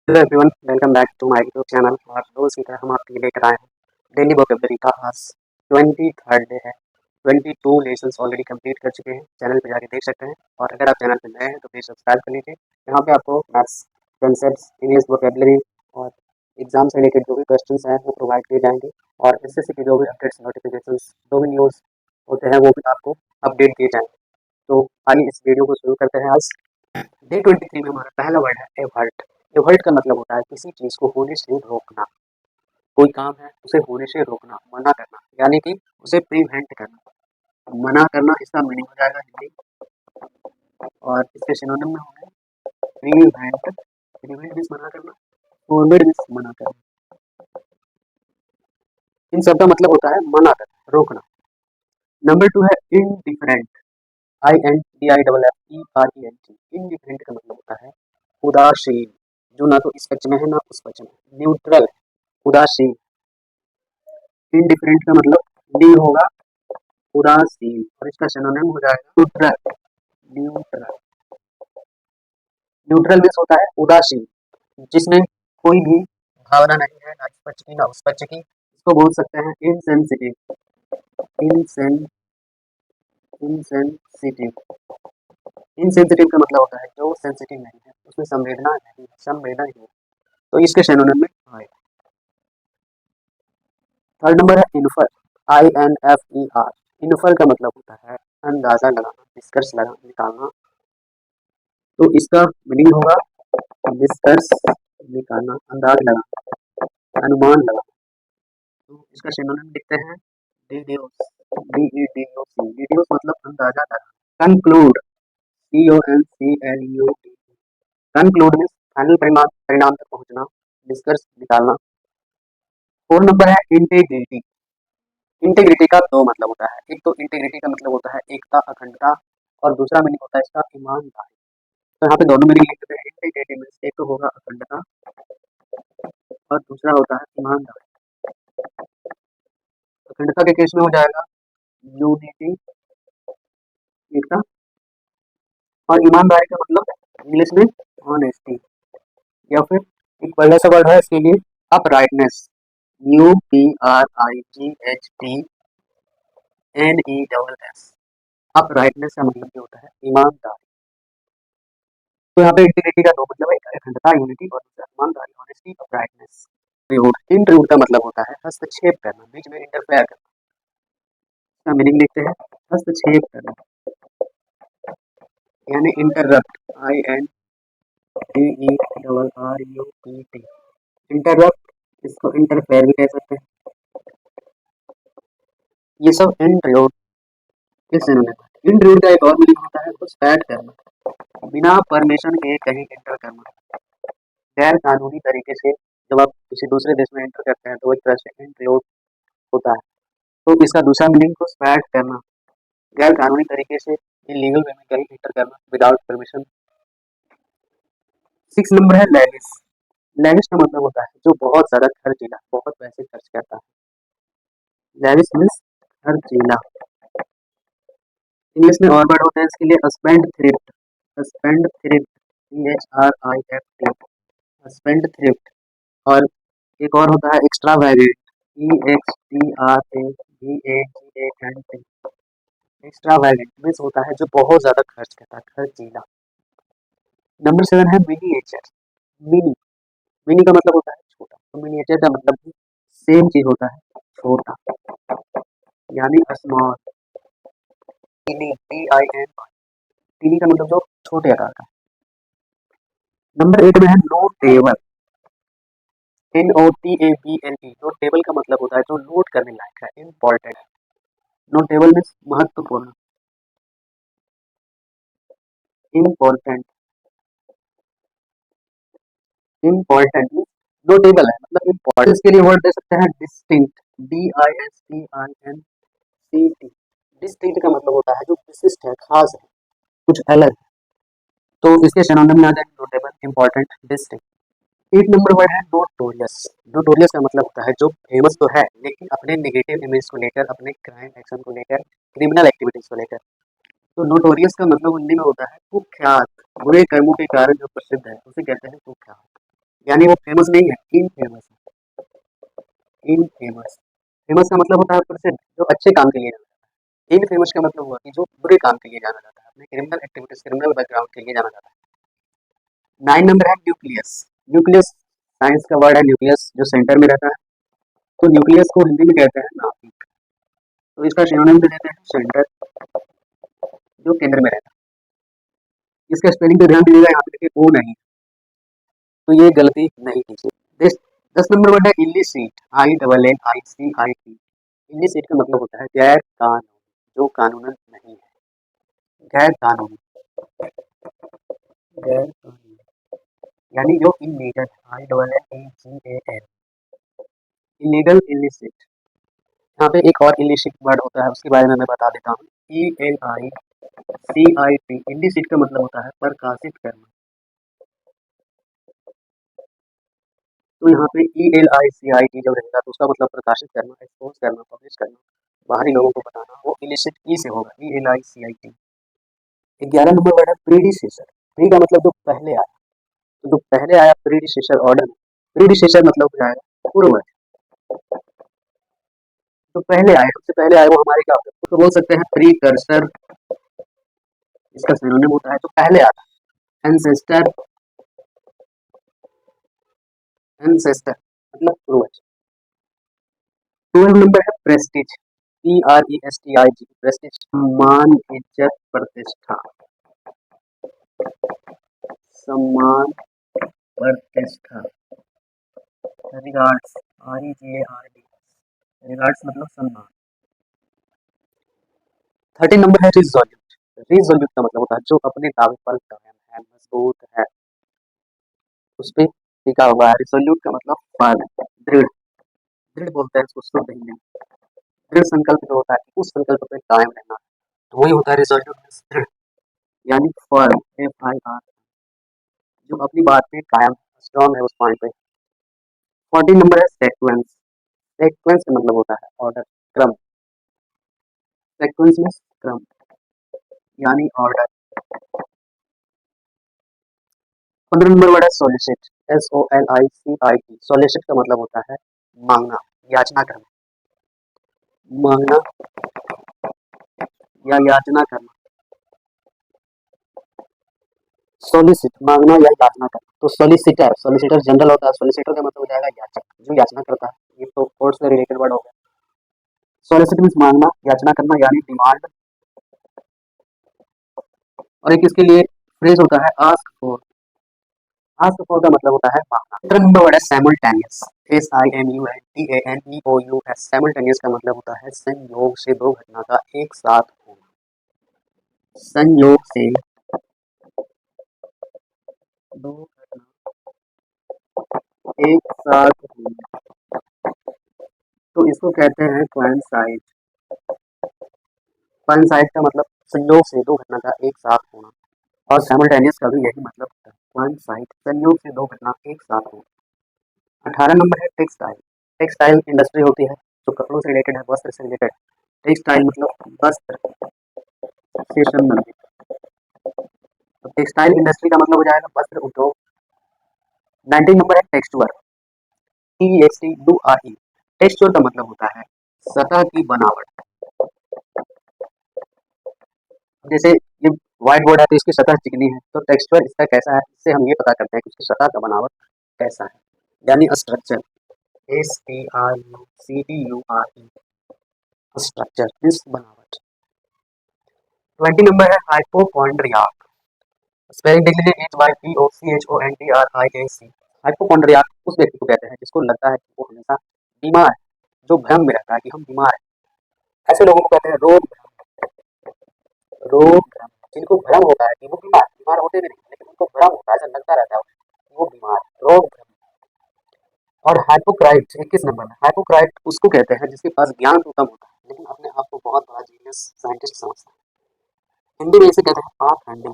Hello everyone, welcome back to my YouTube channel. और रोज़ की तरह हम आपके लिए लेकर आए हैं डेली वोकैबुलरी का। आज 23rd डे है। 22 लेसन्स ऑलरेडी कंप्लीट कर चुके हैं। चैनल पे जाके देख सकते हैं। और अगर आप चैनल पे नए हैं तो प्लीज़ सब्सक्राइब कर लीजिए। यहाँ पे आपको मैथ्स कॉन्सेप्ट्स, इंग्लिश वोकैबुलरी और एग्जाम से रिलेटेड जो भी क्वेश्चंस हैं वो प्रोवाइड किए जाएंगे। और एसएससी के जो भी अपडेट्स, नोटिफिकेशंस, जो भी न्यूज़ होते हैं वो भी आपको अपडेट किए जाएंगे। तो आइए इस वीडियो को शुरू करते हैं। आज डे 23 में हमारा पहला वर्ड है एवर्ट। एवर्ट का मतलब होता है किसी चीज़ को होने से रोकना। कोई काम है उसे होने से रोकना, मना करना, यानी कि उसे प्रिवेंट करना। मना करना इसका मीनिंग हो जाएगा हिंदी, और इसके सिनोनिम में होंगे प्रिवेंट। प्रिवेंट मीन्स मना करना, फोरबिड मीन्स मना करना। इन सब का मतलब होता है मना करना, रोकना। नंबर 2 है इनडिफरेंट। INDIFFERENT। इनडिफरेंट का मतलब होता है उदासीन, जो ना तो इस पक्ष में है ना उस पक्ष में, न्यूट्रल, उदासीन। इनडिफरेंट का मतलब डी होगा, उदासीन, और इसका सिनोनिम हो जाएगा न्यूट्रल। न्यूट्रल, न्यूट्रल मीन्स होता है उदासीन, जिसमें कोई भी भावना नहीं है, ना इस पक्ष की ना उस पक्ष की। इसको बोल सकते हैं इनसेंसिटिव। इनसेंसिटिव। इनसेंसिटिव का मतलब होता है जो सेंसिटिव नहीं है, उसमें संवेदना नहीं है, संवेदना नहीं है। तो इसके सिनोनिम में आएगा। थर्ड नंबर है इन्फर। INFER। इन्फर का मतलब होता है अंदाजा लगाना, निष्कर्ष लगाना, निकालना। तो इसका मीनिंग होगा निष्कर्ष निकालना, अंदाज लगाना, अनुमान लगाना। तो इसका सिनोनिम लिखते हैं डिड्यूस। DEDUC। डिड्यूस मतलब अंदाजा लगाना। Conclude. CONCLUD। Conclude means final परिणाम, परिणाम तक पहुंचना, निष्कर्ष निकालना। 4 नंबर है इंटेग्रिटी। इंटेग्रिटी का दो मतलब होता है। एक तो इंटेग्रिटी का मतलब होता है एकता, अखंडता, और दूसरा मीनिंग होता है इसका ईमानदारी। तो यहाँ पे दोनों मीनिंग लिखते हैं। इंटेग्रिटी मीन्स एक तो होगा अखंडता और दूसरा होता है ईमानदारी। अखंडता के केस में हो जाएगा यूनिटी, एकता, और ईमानदारी का मतलब इंग्लिश में ऑनेस्टी, या फिर एक पहला सा वर्ड है इसके लिए अपराइटनेस। UPRIGHTNESS। अपराइटनेस का मतलब ये होता है ईमानदारी। तो यहाँ पे इंटीग्रिटी का दो मतलब है, अखंडता, यूनिटी, और दूसरा ईमानदारी, ऑनेस्टी, अपराइटनेस। इंटरूड का मतलब होता है हस्तक्षेप करना, बीच में इंटरफेयर करना। इसका मीनिंग देखते हैं, हस्तक्षेप करना, यानी इंटरप्ट। INTERRUPT। इंटरप्ट, इसको इंटरफेयर भी कह सकते हैं। ये सब इंटरूड के सिनोनिम है। इंटरूड का एक और मीनिंग होता है घुसपैठ करना, बिना परमिशन के कहीं एंटर करना, गैर कानूनी तरीके से। जब आप किसी दूसरे देश में एंटर करते हैं तो एक तरह से इंटरूड होता है। तो इसका दूसरा मीनिंग घुसपैठ करना, गैर कानूनी तरीके से, इलीगल वे में कहीं एंटर करना, विदाउट परमिशन। 6 नंबर है लैविश। लैविश का मतलब होता है जो बहुत ज्यादा खर्चीला, बहुत पैसे खर्च करता है। लैविश मीन्स खर्चीला। इंग्लिश में और वर्ड होते हैं इसके लिए spend thrift. Spend thrift, THRIFT। Spend thrift. और एक और होता है एक्स्ट्रा वैगेंट। EXTRAVAGANT। एक्स्ट्रा वैगेंट मीन्स होता है जो बहुत ज्यादा खर्च करता है, खर्चीला। नंबर 7 है मिनिएचर। मिनी, मिनी का मतलब होता है छोटा, तो मिनिएचर का मतलब भी सेम चीज होता है, छोटा, यानी स्मॉल। Tiny, TIN। टीनी का मतलब जो छोटे आकार का। नंबर 8 में है नोटेबल। NOTABLE। नोटेबल का मतलब होता है जो नोट करने लायक है, इम्पोर्टेंट। नोटेबल मीन्स महत्वपूर्ण, इम्पोर्टेंट। इम्पोर्टेंट मीन्स नोटेबल है मतलब इम्पोर्टेंट। इसके लिए वर्ड दे सकते हैं डिस्टिंक्ट। DISTINCT। डिस्टिंक्ट का मतलब होता है जो विशिष्ट है, खास है, कुछ अलग है। तो इसके सिनोनिम में आ जाएगा notable, important, distinct. 8 number word है नोटोरियस। नोटोरियस का मतलब होता है जो फेमस तो है लेकिन अपने नेगेटिव इमेज को लेकर, अपने क्राइम एक्शन को लेकर, क्रिमिनल एक्टिविटीज को लेकर। तो नोटोरियस का मतलब हिंदी में होता है कुख्यात, बुरे कर्मों के कारण जो प्रसिद्ध है उसे कहते हैं कुख्यात, यानी वो फेमस नहीं है, इनफेमस है, इनफेमस। फेमस का मतलब होता है प्रसिद्ध, जो अच्छे काम के लिए जाना जाता है। इनफेमस का मतलब हुआ कि जो बुरे काम के लिए जाना जाता है, अपने क्रिमिनल एक्टिविटीज, क्रिमिनल बैकग्राउंड के लिए जाना जाता है। 9 नंबर है न्यूक्लियस। न्यूक्लियस साइंस का वर्ड है न्यूक्लियस, जो सेंटर में रहता है। तो न्यूक्लियस को हिंदी में कहते हैं नाभिक। तो इसका सिनोनिम दे देते हैं सेंटर, जो केंद्र में रहता है। इसका स्पेलिंग पे ध्यान दीजिएगा, यहाँ पे देखिए ओ नहीं, तो ये गलती नहीं कीजिए। 10 नंबर वर्ड है इलिसिट, ILLICIT। इलिसिट का मतलब होता है गैर कानूनी, जो कानूनन नहीं है, गैर कानूनी, गैर कानूनी, यानी जो इलीगल, ILLEGAL, इलीगल, इलिसिट। यहाँ पे एक और इलिसिट वर्ड होता है, उसके बारे में मैं बता देता हूँ। ELICIT। इलिसिट का मतलब होता है प्रकाशित करना। तो यहाँ पे ELICIT जब रहेगा तो उसका मतलब प्रकाशित करना, एक्सपोज करना, पब्लिश करना, बाहरी लोगों को बताना, वो इलिसिट ई से होगा, ELICIT। 11 नंबर वर्ड है प्रीडिसेसर। प्री का मतलब जो पहले आया, तो जो पहले आया प्रीडिसेसर ऑर्डर। प्रीडिसेसर मतलब हो जाएगा पूर्वज, जो पहले आए, सबसे पहले आए वो हमारे क्या होते हैं, तो बोल सकते हैं प्रीकर्सर। इसका सिनोनिम होता है जो पहले आता है, एंसेस्टर, एंसेस्टर मतलब पूर्वज। 12 नंबर है प्रेस्टीज, PRESTIG। प्रेस्टीज सम्मान, इज्जत, प्रतिष्ठा, सम्मान, प्रतिष्ठा। रिगार्ड्स, REGARD, रिगार्ड्स मतलब सम्मान। 13 नंबर है रिजोल्यूट। रिजोल्यूट का मतलब होता है जो अपने दावे पर कायम है, मजबूत है, उस पे टिका हुआ है। रिजोल्यूट का मतलब फर्म, दृढ़, दृढ़ बोलते हैं उसको शुद्ध हिंदी में। दृढ़ संकल्प जो होता है, उस संकल्प पे कायम रहना, तो वही होता है रिजोल्यूट, दृढ़, यानी फर्म, FIR, जो अपनी बात पे कायम, स्ट्रॉन्ग है उस पॉइंट पे। 14 नंबर है सेक्वेंस। सेक्वेंस का मतलब होता है ऑर्डर, क्रम। सेक्वेंस में क्रम यानी ऑर्डर। 15 नंबर वर्ड है सोलिसिट, SOLICIT। सोलिसिट का मतलब होता है मांगना, याचना करना, मांगना या याचना करना। सोलिसिट मांगना या याचना करना। तो सोलिसिटर, सोलिसिटर जनरल होता है, सोलिसिटर का मतलब हो जाएगा याचक, जो याचना करता है। ये तो कोर्ट से रिलेटेड वर्ड हो गया। सोलिसिट मीन्स मांगना, याचना करना, यानी डिमांड। और एक इसके लिए फ्रेज होता है आस्क फॉर। आस्क फॉर का मतलब होता है मांगना। 15 नंबर वर्ड है सैमुलटेनियस, SIMULTANEOUS। सैमुलटेनियस का मतलब होता है संयोग से दो घटना का एक साथ होना, संयोग से दो घटना एक साथ होना, तो इसको कहते हैं कोइंसाइड। कोइंसाइड का मतलब संयोग से दो घटना का एक साथ होना, और साइमल्टेनियस का भी यही मतलब होता है, कोइंसाइड, संयोग से दो घटना एक साथ होना। 18 नंबर है टेक्सटाइल। टेक्सटाइल इंडस्ट्री होती है जो कपड़ों से रिलेटेड है, वस्त्र से रिलेटेड। टेक्सटाइल मतलब वस्त्र से संबंधित। तो टेक्सटाइल इंडस्ट्री का मतलब हो जाएगा वस्त्र उद्योग। 19 नंबर है टेक्सचुअर, TEXTURE। टेक्सचुअर का मतलब होता है सतह की बनावट। जैसे ये व्हाइट बोर्ड है तो इसकी सतह चिकनी है, तो टेक्सचर इसका कैसा है, इससे हम ये पता करते हैं कि उसकी सतह का बनावट कैसा है, यानी स्ट्रक्चर, STRUCTURE, स्ट्रक्चर इस बनावट। 20 नंबर है हाइपोकॉन्ड्रियाक। स्पेलिंग देख लीजिए, HYPOCHONDRIAC। हाइपोकॉन्ड्रियाक उस व्यक्ति को कहते हैं जिसको लगता है कि वो हमेशा बीमार है, जो भ्रम में रहता है कि हम बीमार हैं। ऐसे लोगों को कहते हैं रोग, रोग, जिनको भ्रम होता है कि वो बीमार, बीमार होते भी नहीं लेकिन उनको भ्रम होता है, ऐसा लगता रहता है कि वो बीमार, रोग। और हाइपोक्राइट 21 नंबर में, हाइपोक्राइट उसको कहते हैं जिसके पास ज्ञान तो कम होता है लेकिन अपने आप को बहुत बड़ा जीनियस साइंटिस्ट समझता है। हिंदी में इसे कहते हैं पाखंडी।